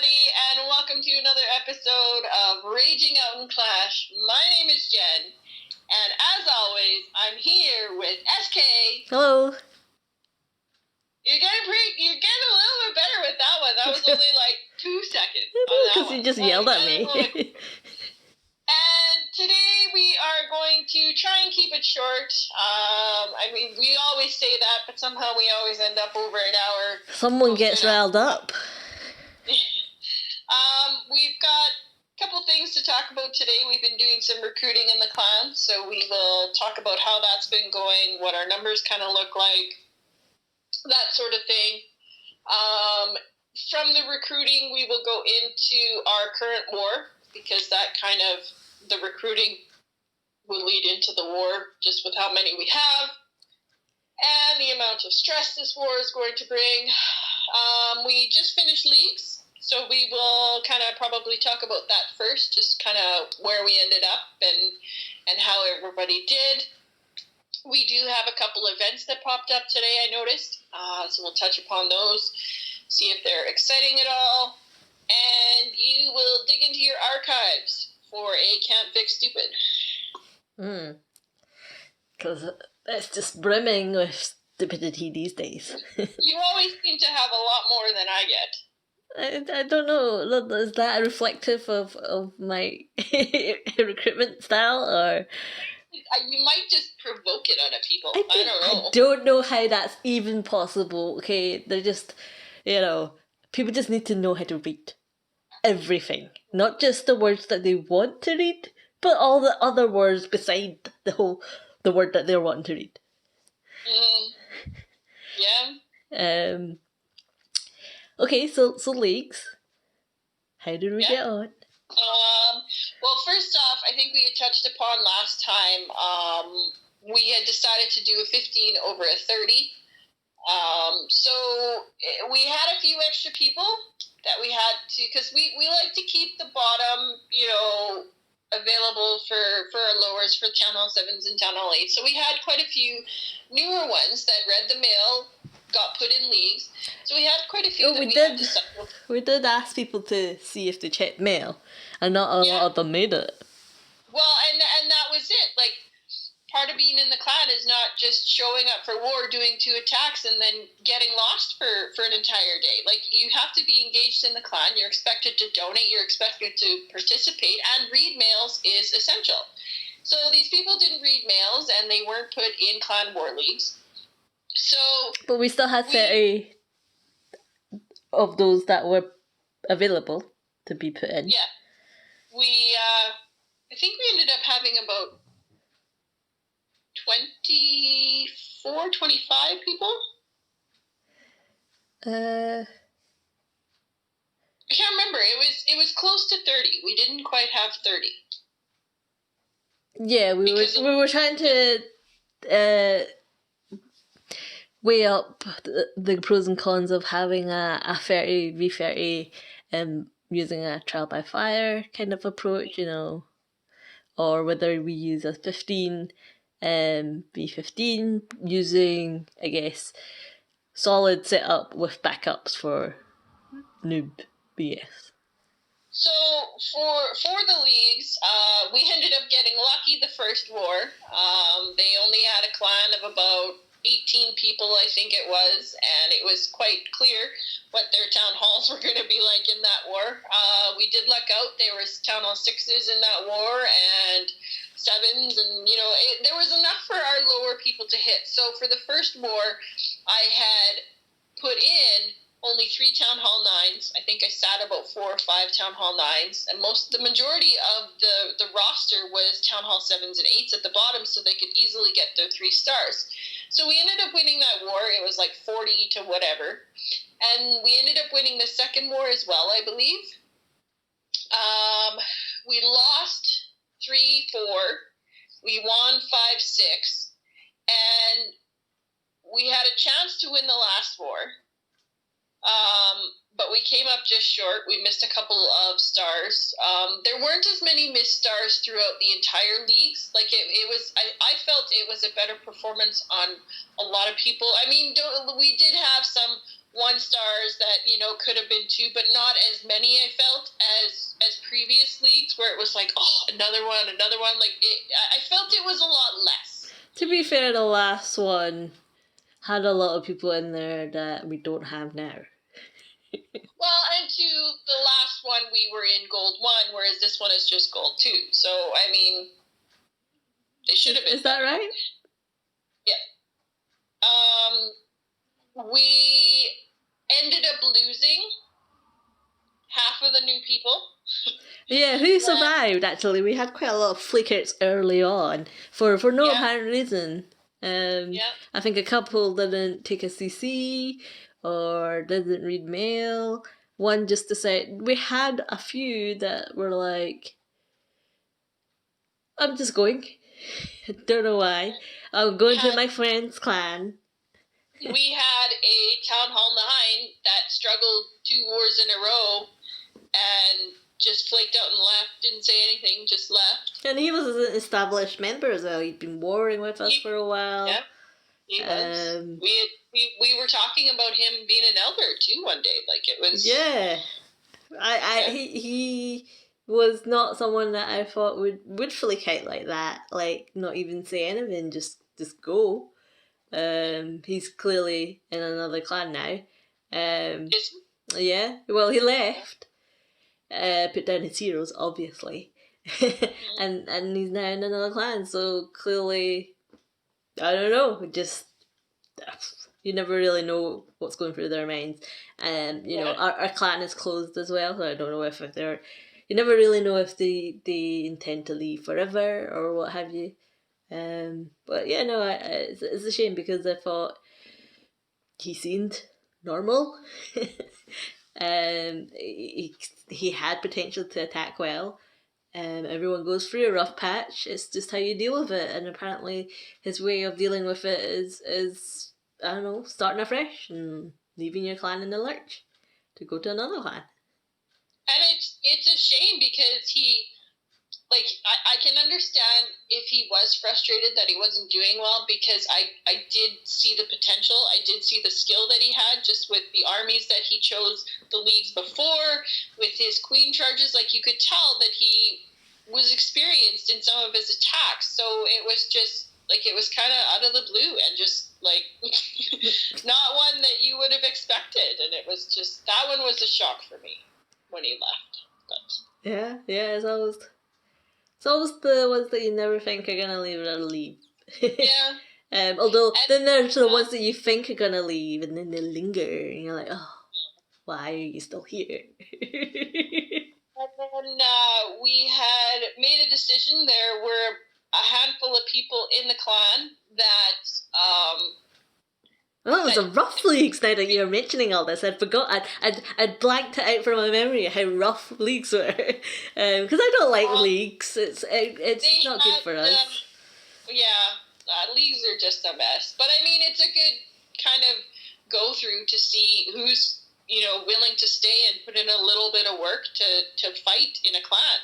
everybody, and welcome to another episode of Raging Out in Clash. My name is Jen, and as always, I'm here with SK. Hello. You're getting a little bit better with that one. That was only like 2 seconds. Because you just yelled at me. And today we are going to try and keep it short. We always say that, but somehow we always end up over an hour. Someone gets riled up. We've got a couple things to talk about today. We've been doing some recruiting in the clan, so we will talk about how that's been going, what our numbers kind of look like, that sort of thing. From the recruiting, we will go into our current war, because that kind of, the recruiting will lead into the war, just with how many we have, and the amount of stress this war is going to bring. We just finished leagues. So we will kind of probably talk about that first, just kind of where we ended up and how everybody did. We do have a couple events that popped up today, I noticed. So we'll touch upon those, see if they're exciting at all. And you will dig into your archives for a Can't Fix Stupid. Because it's just brimming with stupidity these days. You always seem to have a lot more than I get. I don't know, is that reflective of my recruitment style, or? You might just provoke it out of people. I don't know. I don't know how that's even possible, okay? They're just, people just need to know how to read everything. Not just the words that they want to read, but all the other words beside the word that they're wanting to read. Yeah. Okay, so leagues. How did we get on? Well, first off, I think we had touched upon last time, we had decided to do a 15 over a 30. So we had a few extra people that we had to, because we like to keep the bottom, available for our lowers, for Town Hall 7s and Town Hall 8s. So we had quite a few newer ones that read the mail, got put in leagues. So we had quite a few we did ask people to see if they checked mail, and not a lot of them made it. Well, and that was it. Like, part of being in the clan is not just showing up for war, doing 2 attacks, and then getting lost for an entire day. Like, you have to be engaged in the clan. You're expected to donate. You're expected to participate, and read mails is essential. So these people didn't read mails, and they weren't put in clan war leagues. But we still had 30 of those that were available to be put in. Yeah. I think we ended up having about 24, 25 people. I can't remember. It was close to 30. We didn't quite have 30. Yeah, we were trying to weigh up the pros and cons of having a 30v30 using a trial by fire kind of approach, or whether we use a 15 v15 using, I guess, solid setup with backups for noob BS. So for the leagues, we ended up getting lucky the first war. They only had a clan of about 18 people, I think it was, and it was quite clear what their town halls were going to be like in that war. We did luck out. There was town hall 6s in that war, and 7s, and, there was enough for our lower people to hit. So for the first war, I had put in only 3 town hall 9s. I think I sat about 4 or 5 town hall 9s, and the majority of the roster was town hall 7s and 8s at the bottom, so they could easily get their 3 stars. So we ended up winning that war. It was like 40 to whatever, and we ended up winning the second war as well, I believe. We lost 3-4. We won 5-6, and we had a chance to win the last war. But we came up just short. We missed a couple of stars. There weren't as many missed stars throughout the entire leagues. Like, it was, I felt it was a better performance on a lot of people. I mean, we did have some 1 stars that, could have been 2, but not as many, I felt, as previous leagues where it was like, oh, another one. Like, I felt it was a lot less. To be fair, the last one had a lot of people in there that we don't have now. Well, and to the last one, we were in Gold 1, whereas this one is just Gold 2. So, I mean, they should have been. Is that right? Yeah. We ended up losing half of the new people. Yeah, who survived, actually? We had quite a lot of flickers early on for no apparent reason. I think a couple didn't take a CC or didn't read mail. One just decided. We had a few that were like, I'm just going. Don't know why. I'm going to my friend's clan. We had a Town Hall 9 that struggled 2 wars in a row and just flaked out and left, didn't say anything, just left. And he was an established member as well. He'd been warring with us for a while. Yeah, he was. We were talking about him being an elder too one day. Like, it was. Yeah, he was not someone that I thought would flake out like that. Like, not even say anything, just go. He's clearly in another clan now. Yeah. Well, he left. Put down his heroes, obviously, and he's now in another clan. So clearly, I don't know. Just you never really know what's going through their minds. You know, our clan is closed as well, so I don't know if they're. You never really know if they intend to leave forever or what have you. But yeah, no, it's a shame because I thought he seemed normal. He had potential to attack well. Everyone goes through a rough patch. It's just how you deal with it, and apparently his way of dealing with it is I don't know, starting afresh and leaving your clan in the lurch to go to another clan. And it's a shame because he, like, I can understand if he was frustrated that he wasn't doing well, because I did see the potential. I did see the skill that he had just with the armies that he chose the leagues before, with his queen charges. Like, you could tell that he was experienced in some of his attacks. So it was just, like, it was kind of out of the blue and just, like, not one that you would have expected. And it was just, that one was a shock for me when he left. But yeah, it's always the ones that you never think are gonna leave or leave. Yeah. Although then there's the ones that you think are gonna leave and then they linger and you're like, oh, why are you still here? And then we had made a decision. There were a handful of people in the clan that Well, it was a rough leagues now that you're mentioning all this. I'd forgot. I'd blanked it out from my memory how rough leagues were. Because I don't like leagues. It's not good for us. Leagues are just a mess. But I mean, it's a good kind of go through to see who's, willing to stay and put in a little bit of work to fight in a clan.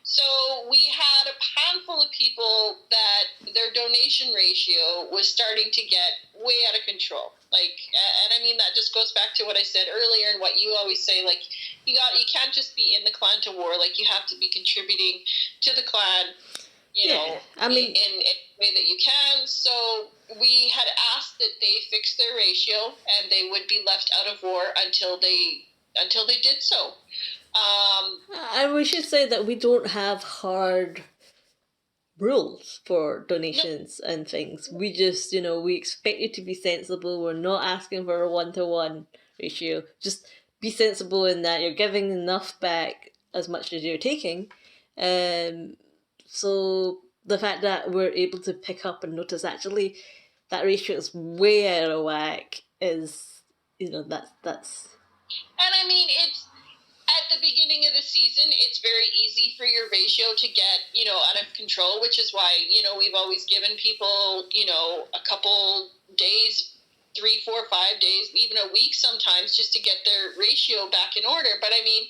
So we had a handful of people that their donation ratio was starting to get way out of control. Like, and I mean, that just goes back to what I said earlier and what you always say, like, you can't just be in the clan to war. Like, you have to be contributing to the clan, I mean, in any way that you can. So we had asked that they fix their ratio and they would be left out of war until they did so. And we should say that we don't have hard rules for donations and things. We just, we expect you to be sensible. We're not asking for a 1-to-1 ratio. Just be sensible in that you're giving enough back as much as you're taking. So the fact that we're able to pick up and notice actually that ratio is way out of whack is, that's... And I mean, it's at the beginning of the season, it's very easy for your ratio to get, out of control, which is why, we've always given people, a couple days, 3, 4, 5 days, even a week sometimes, just to get their ratio back in order. But I mean,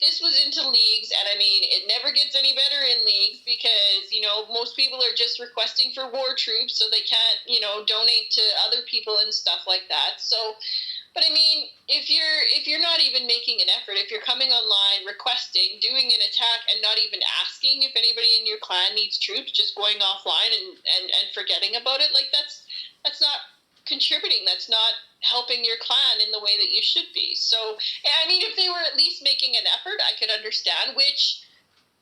this was into leagues, and I mean, it never gets any better in leagues because, most people are just requesting for war troops, so they can't, donate to other people and stuff like that. So But I mean, if you're not even making an effort, if you're coming online, requesting, doing an attack, and not even asking if anybody in your clan needs troops, just going offline and forgetting about it, like that's not contributing. That's not helping your clan in the way that you should be. So, I mean, if they were at least making an effort, I could understand, which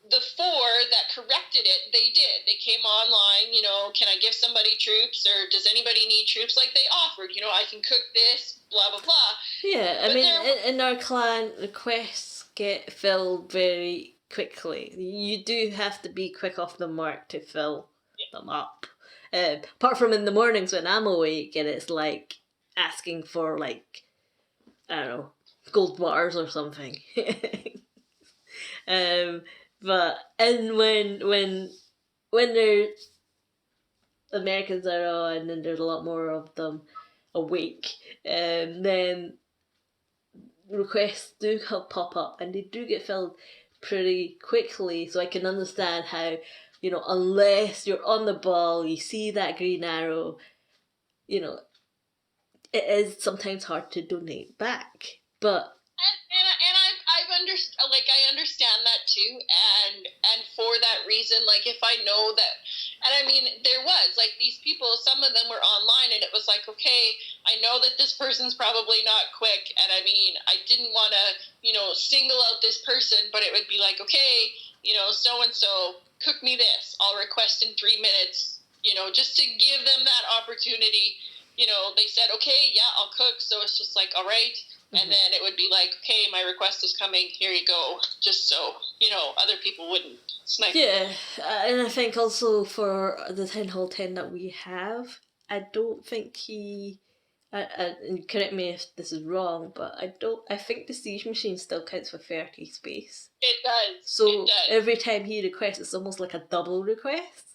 the four that corrected it, they did. They came online, can I give somebody troops, or does anybody need troops? Like, they offered, I can cook this, blah, blah, blah. Yeah, I mean, in our clan, requests get filled very quickly. You do have to be quick off the mark to fill them up. Apart from in the mornings when I'm awake and it's like asking for, like, I don't know, gold bars or something. um, but and when there's Americans are on and there's a lot more of them awake, then requests do pop up and they do get filled pretty quickly. So I can understand how, unless you're on the ball, you see that green arrow, it is sometimes hard to donate back. But and I understand that too, and for that reason, like, if I know that, and I mean, there was like these people, some of them were online, and it was like, okay, I know that this person's probably not quick, and I mean, I didn't want to single out this person, but it would be like, okay, so and so, cook me this, I'll request in 3 minutes, just to give them that opportunity. They said, okay, yeah, I'll cook. So it's just like, all right. And then it would be like, okay, my request is coming. Here you go. Just so, other people wouldn't snipe. Yeah, and I think also for the Town Hall 10 that we have, I don't think and correct me if this is wrong, but I think the siege machine still counts for 30 space. It does. So it does. Every time he requests, it's almost like a double request.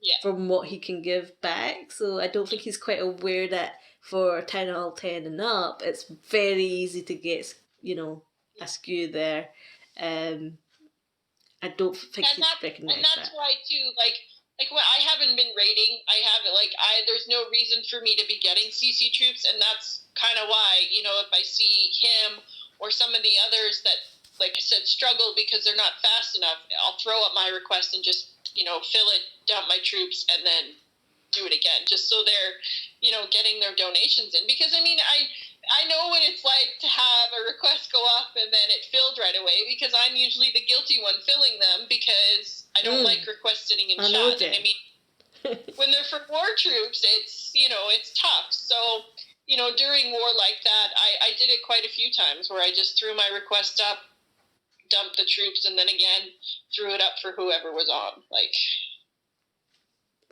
Yeah. From what he can give back. So I don't think he's quite aware that for Town Hall 10 and up, it's very easy to get, a skew there. I don't think he's recognised and that's why too, like when I haven't been raiding, there's no reason for me to be getting CC troops, and that's kind of why, if I see him or some of the others that, like I said, struggle because they're not fast enough, I'll throw up my request and just, fill it, dump my troops, and then do it again, just so they're, getting their donations in. Because, I mean, I know what it's like to have a request go up and then it filled right away, because I'm usually the guilty one filling them, because I don't like requests sitting in chat. And I mean, when they're for war troops, it's, it's tough. So, during war like that, I did it quite a few times where I just threw my request up, dumped the troops, and then again threw it up for whoever was on. Like,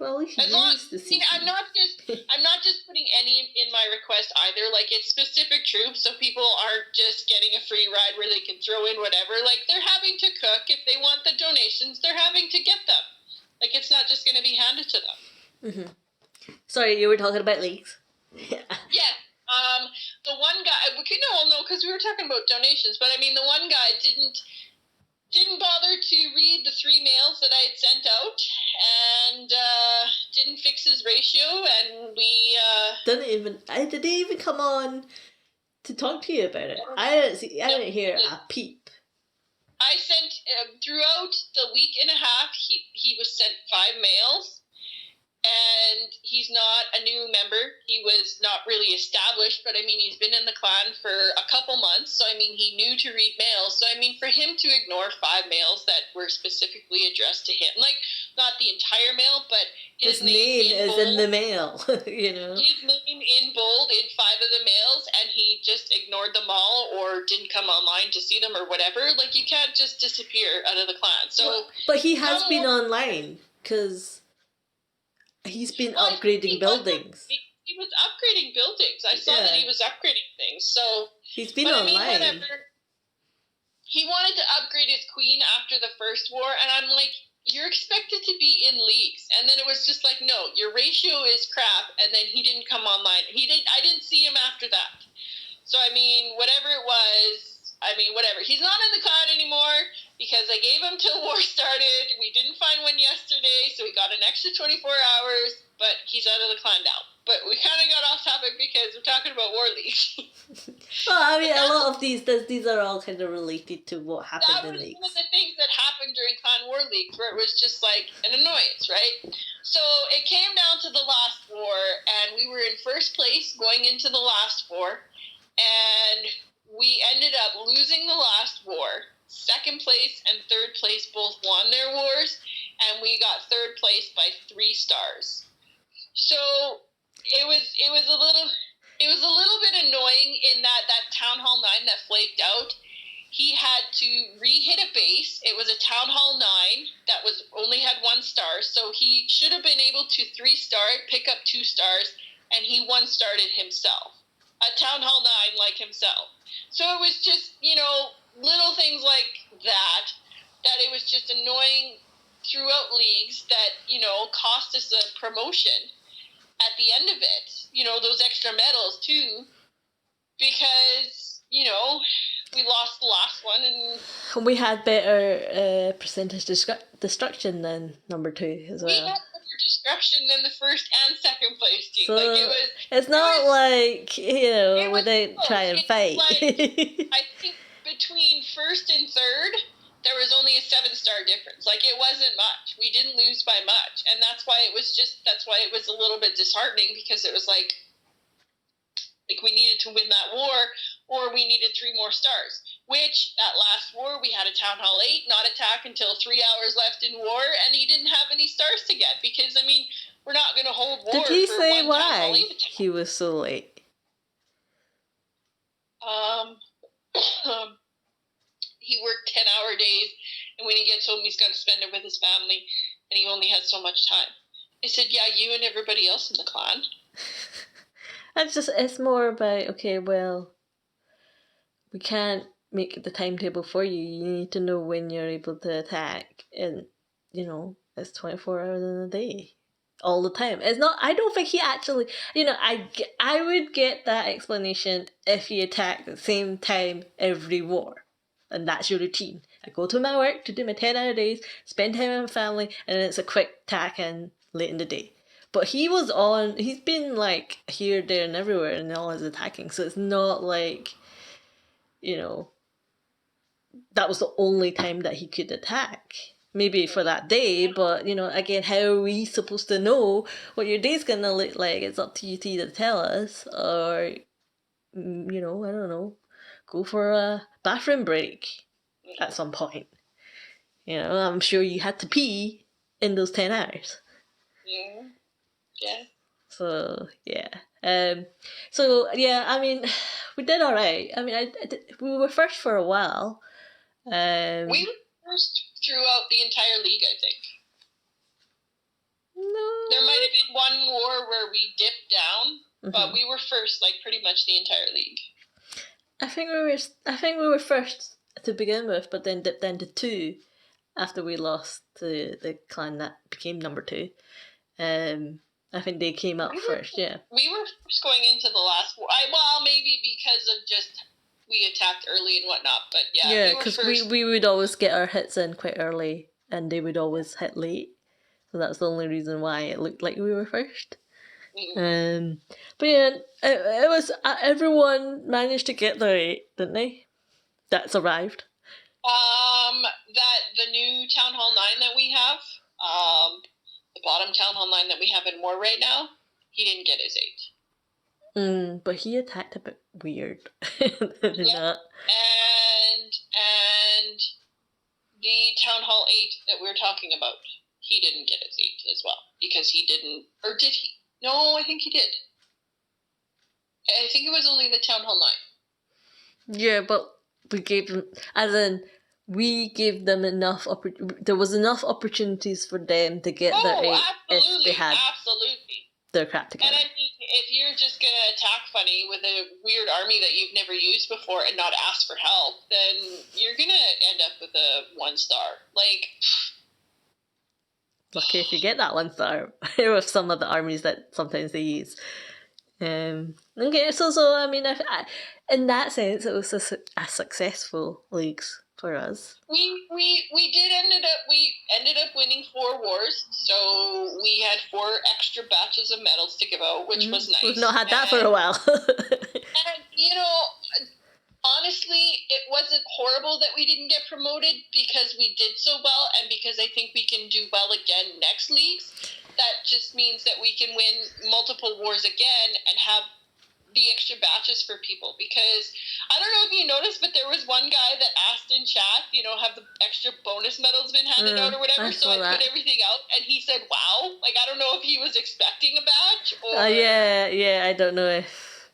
well, as long, I'm not just putting any in my request either. Like, it's specific troops, so people aren't just getting a free ride where they can throw in whatever. Like, they're having to cook. If they want the donations, they're having to get them. Like, it's not just going to be handed to them. Mm-hmm. Sorry, you were talking about leaks. Yeah. The one guy, no, because we were talking about donations, but I mean, the one guy didn't bother to read the 3 mails that I had sent out, and didn't fix his ratio, and we did he even come on to talk to you about it? I didn't hear a peep. I sent throughout the week and a half, he was sent 5 mails. And he's not a new member. He was not really established, but I mean, he's been in the clan for a couple months. So, I mean, he knew to read mails. So, I mean, for him to ignore 5 mails that were specifically addressed to him, like, not the entire mail, but his name is bold, in the mail, His name in bold in 5 of the mails, and he just ignored them all or didn't come online to see them or whatever. Like, you can't just disappear out of the clan. So, but he has been online, because he's been upgrading buildings. He was upgrading buildings. I saw that he was upgrading things. So he's been online. I mean, whatever. He wanted to upgrade his queen after the first war, and I'm like, you're expected to be in leagues. And then it was just like, no, your ratio is crap. And then he didn't come online. I didn't see him after that. So, I mean, whatever it was, whatever. He's not in the clan anymore because I gave him till war started. We didn't find one yesterday, so he got an extra 24 hours, but he's out of the clan now. but we kind of got off topic because we're talking about War League. Well, I mean, a lot of these are all kind of related to what happened in leagues. That was one of the things that happened during Clan War Leagues, where it was just like an annoyance, right? So it came down to the last war, and we were in first place going into the last war, and we ended up losing the last war. Second place and third place both won their wars, and we got third place by 3 stars. So it was a little bit annoying in that Town Hall 9 that flaked out. He had to re-hit a base. It was a Town Hall 9 that only had 1 star, so he should have been able to 3-star, pick up 2 stars, and he 1-starred it himself. A Town Hall 9 like himself. So it was just, little things like that it was just annoying throughout leagues that, cost us a promotion at the end of it. Those extra medals too, because, we lost the last one, and we had better percentage destruction than number 2 as well. We had better destruction than the first and second place team. So it's not like we didn't try and fight. I think between first and third, there was only a 7-star difference. Like, it wasn't much. We didn't lose by much, and that's why it was a little bit disheartening, because it was like we needed to win that war, or we needed 3 more stars. Which, that last war, we had a Town Hall 8 not attack until 3 hours left in war, and he didn't have any stars to get, because, we're not going to hold war. Did he for say one Town Hall why 8 attack. he was so late? He worked 10-hour days, and when he gets home, he's got to spend it with his family, and he only has so much time. I said, yeah, you and everybody else in the clan. It's more about, okay, well, we can't make the timetable for you. You need to know when you're able to attack, and, it's 24 hours in a day. All the time. It's not, I don't think he actually, I would get that explanation if he attacked at the same time every war. And that's your routine. I go to my work to do my 10-hour days, spend time with my family, and then it's a quick attack and late in the day. But he's been like here, there, and everywhere in all his attacking, so it's not like, that was the only time that he could attack. Maybe for that day, but, again, how are we supposed to know what your day's gonna look like? It's up to you to either tell us, or, I don't know, go for a bathroom break at some point. I'm sure you had to pee in those 10 hours. Yeah. So, yeah. We did alright. We were first for a while. We were first throughout the entire league, I think. No. There might have been one war where we dipped down, but we were first, pretty much the entire league. I think we were first to begin with, but then dipped down to 2 after we lost to the clan that became number 2. I think they came up first, yeah. We were first going into the last war. Well, maybe because of just we attacked early and whatnot, but yeah. Yeah, because we would always get our hits in quite early, and they would always hit late. So that's the only reason why it looked like we were first. But yeah, it was everyone managed to get their 8, didn't they? That survived. The new Town Hall 9 that we have, the bottom Town Hall 9 that we have in war right now, he didn't get his 8. But he attacked a bit weird. Yeah. And the Town Hall 8 that we're talking about, he didn't get his 8 as well, because he didn't, or did he? No, I think he did. I think it was only the Town Hall 9. Yeah, but we gave them enough, there was enough opportunities for them to get their 8 if they had their crap together. And if you're just going to attack funny with a weird army that you've never used before and not ask for help, then you're going to end up with a 1-star. Lucky if you get that 1-star with some of the armies that sometimes they use. Okay, so in that sense, it was a successful leagues for us. We ended up winning 4 wars, so we had 4 extra batches of medals to give out, which was nice. We've not had that for a while. And honestly, it wasn't horrible that we didn't get promoted because we did so well, and because I think we can do well again next leagues. That just means that we can win multiple wars again and have the extra batches for people. Because I don't know if you noticed, but there was one guy that asked in chat, have the extra bonus medals been handed out or whatever? So I put everything out, and he said, "Wow!" Like, I don't know if he was expecting a badge or. Yeah. I don't know if.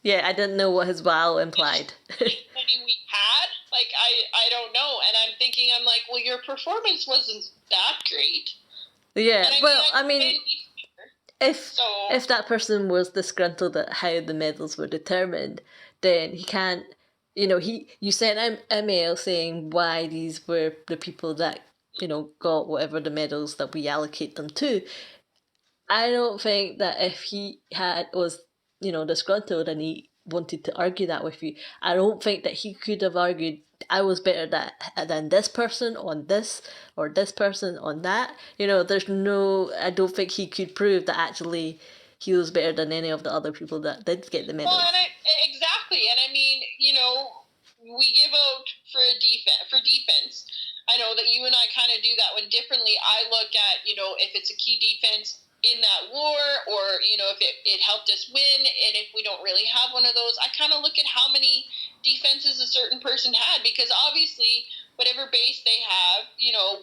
Yeah, I didn't know what his wow implied. Many we had, like, I don't know, and I'm thinking, well, your performance wasn't that great. Yeah, if that person was disgruntled at how the medals were determined, then he can't. You sent him a mail saying why these were the people that got whatever the medals that we allocate them to. I don't think that if he was disgruntled and he wanted to argue that with you, I don't think that he could have argued I was better than this person on this or this person on that. I don't think he could prove that actually he was better than any of the other people that did get the medals. Well, exactly, and we give out for defense. I know that you and I kind of do that one differently. I look at, if it's a key defense in that war, or, if it helped us win, and if we don't really have one of those, I kind of look at how many defenses a certain person had, because obviously whatever base they have,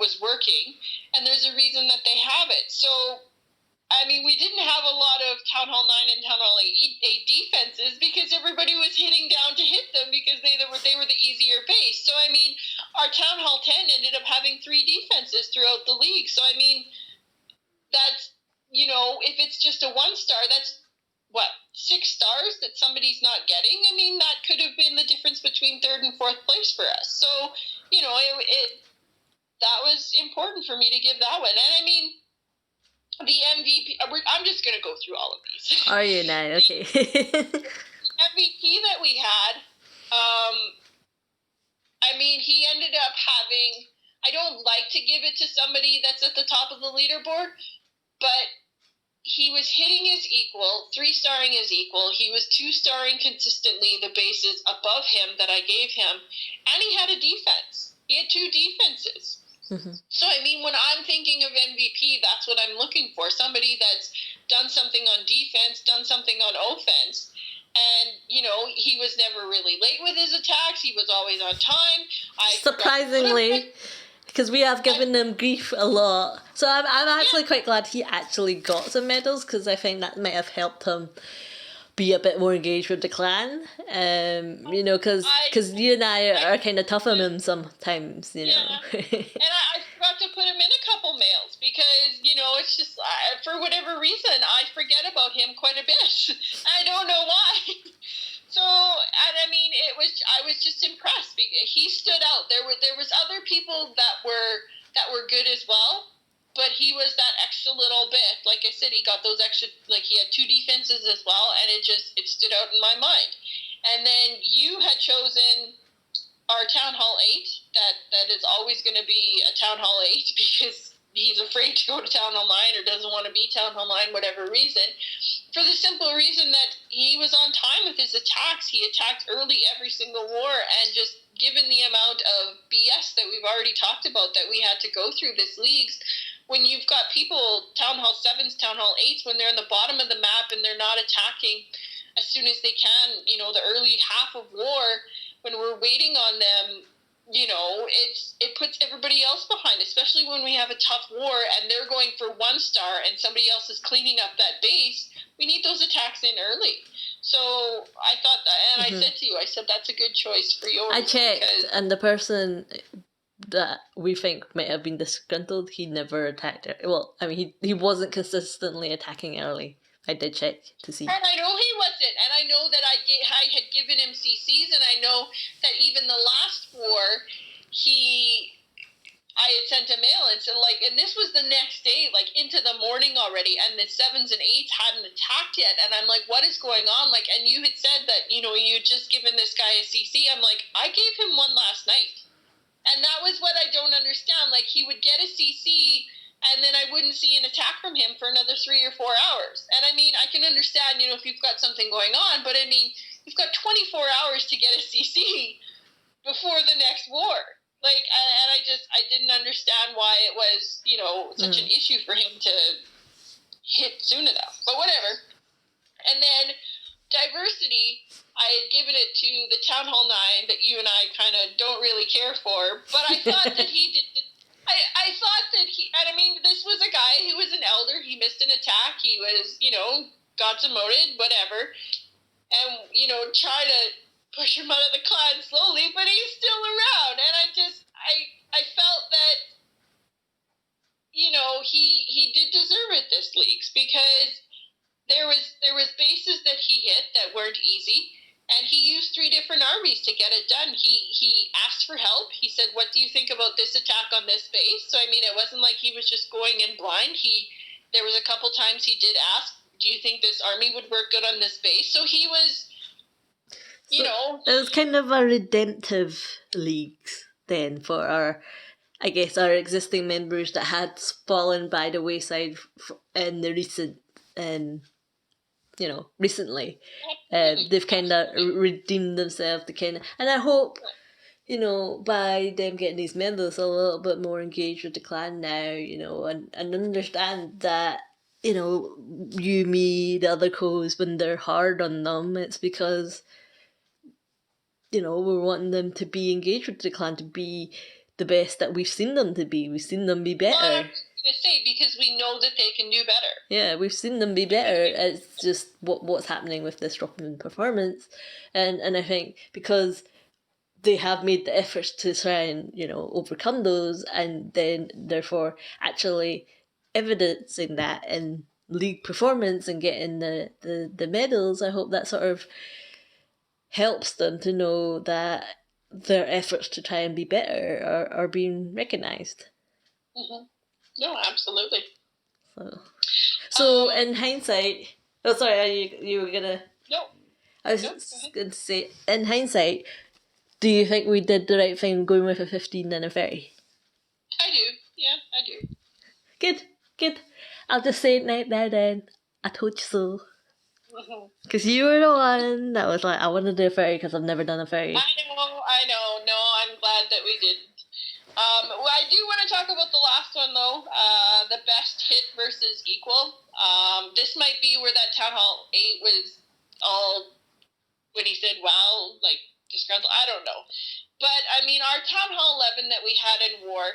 was working, and there's a reason that they have it. So, we didn't have a lot of Town Hall 9 and Town Hall 8 defenses because everybody was hitting down to hit them because they were the easier base. So, our Town Hall 10 ended up having 3 defenses throughout the league. So, that's, if it's just a 1-star, that's, 6 stars that somebody's not getting? That could have been the difference between 3rd and 4th place for us. So, that was important for me to give that one. And, the MVP, I'm just going to go through all of these. Are you now? Okay. MVP that we had, he ended up having, I don't like to give it to somebody that's at the top of the leaderboard, but he was hitting his equal, 3-starring his equal. He was 2-starring consistently the bases above him that I gave him, and he had a defense. He had 2 defenses. Mm-hmm. So, when I'm thinking of MVP, that's what I'm looking for. Somebody that's done something on defense, done something on offense. And, he was never really late with his attacks. He was always on time. Surprisingly, because we have given him grief a lot. So I'm actually quite glad he actually got some medals, because I think that might have helped him be a bit more engaged with the clan, because you and I are kind of tough on him sometimes, And I forgot to put him in a couple mails because, it's just, for whatever reason, I forget about him quite a bit. I don't know why. So, and I was just impressed because he stood out. There was other people that were good as well. But he was that extra little bit. Like I said, he got those extra, he had 2 defenses as well, and it stood out in my mind. And then you had chosen our Town Hall 8. That is always going to be a Town Hall 8 because he's afraid to go to Town Hall 9 or doesn't want to be Town Hall 9, whatever reason. For the simple reason that he was on time with his attacks. He attacked early every single war, and just given the amount of BS that we've already talked about that we had to go through this leagues, when you've got people, Town Hall 7s, Town Hall 8s, when they're in the bottom of the map and they're not attacking as soon as they can, the early half of war, when we're waiting on them, it puts everybody else behind, especially when we have a tough war and they're going for 1-star and somebody else is cleaning up that base. We need those attacks in early. So I thought that, and I said to you, that's a good choice for yours. I checked, and the person that we think might have been disgruntled, he never attacked it. Well, he wasn't consistently attacking early. I did check to see. And I know he wasn't, and I know that I had given him CCs, and I know that even the last war, I had sent a mail and said, like, and this was the next day, like into the morning already, and the 7s and 8s hadn't attacked yet. And I'm like, what is going on? Like, and you had said that, you had just given this guy a CC. I'm like, I gave him one last night. And that was what I don't understand. Like, he would get a CC, and then I wouldn't see an attack from him for another 3 or 4 hours. And I mean, I can understand, if you've got something going on, but I mean, you've got 24 hours to get a CC before the next war. Like, and I didn't understand why it was, such an issue for him to hit soon enough. But whatever. And then diversity, I had given it to the Town Hall 9 that you and I kind of don't really care for. But I thought that he did. I thought that and I mean, this was a guy who was an elder. He missed an attack. He was, got demoted, whatever. And, try to push him out of the clan slowly, but he's still around. And I felt that, he did deserve it this leagues, because there was bases that he hit that weren't easy, and he used 3 different armies to get it done. He asked for help. He said, what do you think about this attack on this base? So, I mean, it wasn't like he was just going in blind. There was a couple times he did ask, do you think this army would work good on this base? So he was, it was kind of a redemptive leagues then for our existing members that had fallen by the wayside in the recent, recently. They've kind of redeemed themselves and I hope, by them getting these members a little bit more engaged with the clan now, and understand that, you, me, the other co's, when they're hard on them, it's because, we're wanting them to be engaged with the clan, to be the best that we've seen them to be. We've seen them be better. Well, I was going to say, because we know that they can do better. Yeah, we've seen them be better. It's just what's happening with this drop in performance. And I think because they have made the efforts to try and, overcome those, and then therefore actually evidencing that in league performance and getting the medals, I hope that sort of helps them to know that their efforts to try and be better are being recognised. Mm-hmm. No, absolutely. So in hindsight, you were gonna. No. I was going to say, in hindsight, do you think we did the right thing going with a 15 and a 30? I do. Yeah, I do. Good. I'll just say it now then. I told you so. Because you were the one that was like, I want to do a 30 because I've never done a 30. I know. No, I'm glad that we didn't. Well, I do want to talk about the last one, though. The best hit versus equal. This might be where that Town Hall 8 was all, when he said, wow, like, disgruntled. I don't know. But, I mean, our Town Hall 11 that we had in war,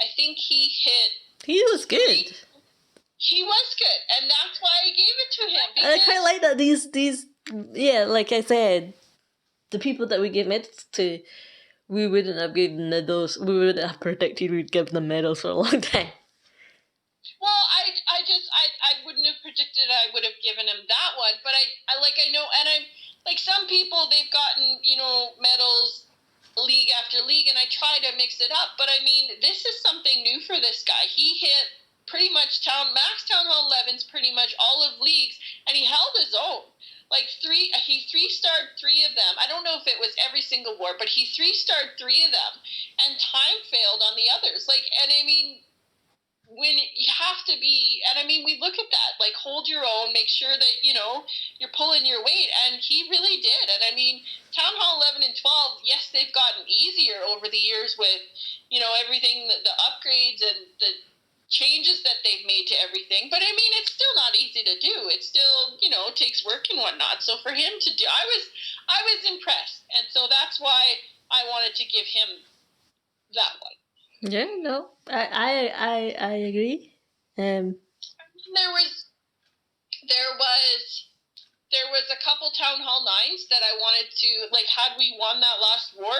I think he hit... He was good. He was good, and that's why I gave it to him. And I quite like that these, like I said, the people that we gave medals to, we wouldn't have given medals, we wouldn't have predicted we'd give them medals for a long time. Well, I wouldn't have predicted I would have given him that one, but I know, and I'm, like, some people, they've gotten, medals league after league, and I try to mix it up, but I mean, this is something new for this guy. He hit pretty much Max Town Hall 11's pretty much all of leagues, and he held his own. Like, he 3-starred 3 of them. I don't know if it was every single war, but he 3-starred 3 of them, and time failed on the others. Like, and I mean, when you have to be, and I mean, we look at that, like, hold your own, make sure that, you're pulling your weight, and he really did. And I mean, Town Hall 11 and 12, yes, they've gotten easier over the years with, everything, the upgrades and the changes that they've made to everything, but I mean, it's still not easy to do. It still, takes work and whatnot. So for him to do, I was impressed, and so that's why I wanted to give him that one. Yeah, no, I agree. There was a couple Town Hall 9s that I wanted to, like, had we won that last war,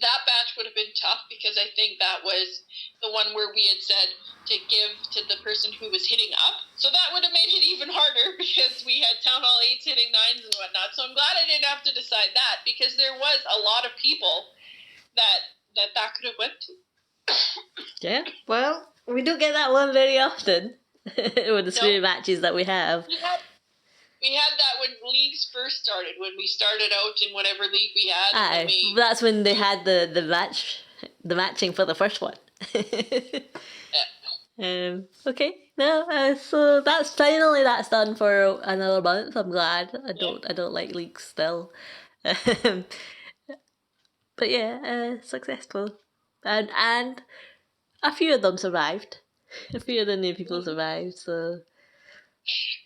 that batch would have been tough, because I think that was the one where we had said to give to the person who was hitting up. So that would have made it even harder, because we had Town Hall 8s hitting 9s and whatnot. So I'm glad I didn't have to decide that, because there was a lot of people that could have went to. Yeah, well, we don't get that one very often with the screen matches that we have. We had that when leagues first started, when we started out in whatever league we had. And then That's when they had the matching for the first one. Okay, no, so that's done for another month. I'm glad. I don't like leaks still, but yeah, successful, and a few of them survived. A few of the new people survived. So,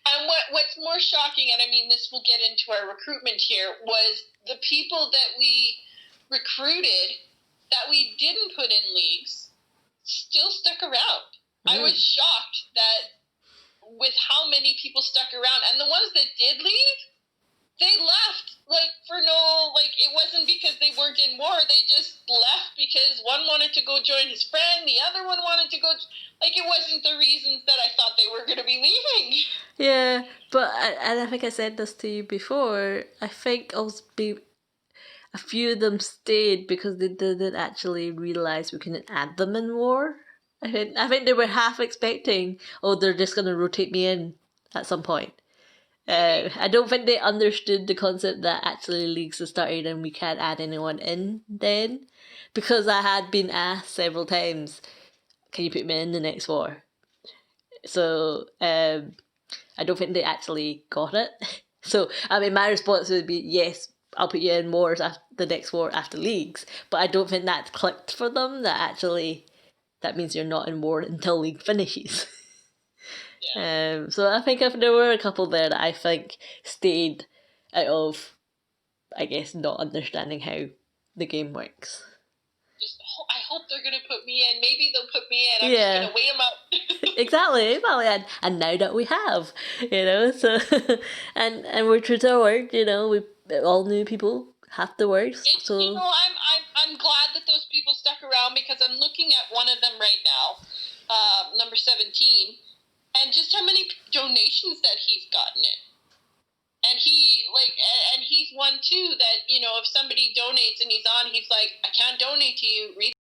and what's more shocking, and I mean this will get into our recruitment here, was the people that we recruited that we didn't put in leagues still stuck around. I was shocked that with how many people stuck around, and the ones that did leave, they left it wasn't because they weren't in war. They just left because one wanted to go join his friend, the other one wanted to go. It wasn't the reasons that I thought they were going to be leaving. Yeah, but I think I said this to you before. I think also a few of them stayed because they didn't actually realize we couldn't add them in war. I think they were half expecting, oh, they're just going to rotate me in at some point. I don't think they understood the concept that actually leagues have started and we can't add anyone in then. Because I had been asked several times, can you put me in the next war? So I don't think they actually got it. So, I mean, my response would be, yes, I'll put you in wars after the next war after leagues. But I don't think that clicked for them, that means you're not in war until league finishes. Yeah. So I think if there were a couple there that I think stayed out of, I guess, not understanding how the game works. I hope they're going to put me in. Maybe they'll put me in. I'm just going to wait them up. Exactly. And now that we have, so and we're true to our word, we all new people have to work. So I'm glad that those people stuck around because I'm looking at one of them right now, number 17, and just how many donations that he's gotten in. And he's one too that, if somebody donates and he's on, he's like, I can't donate to you. Read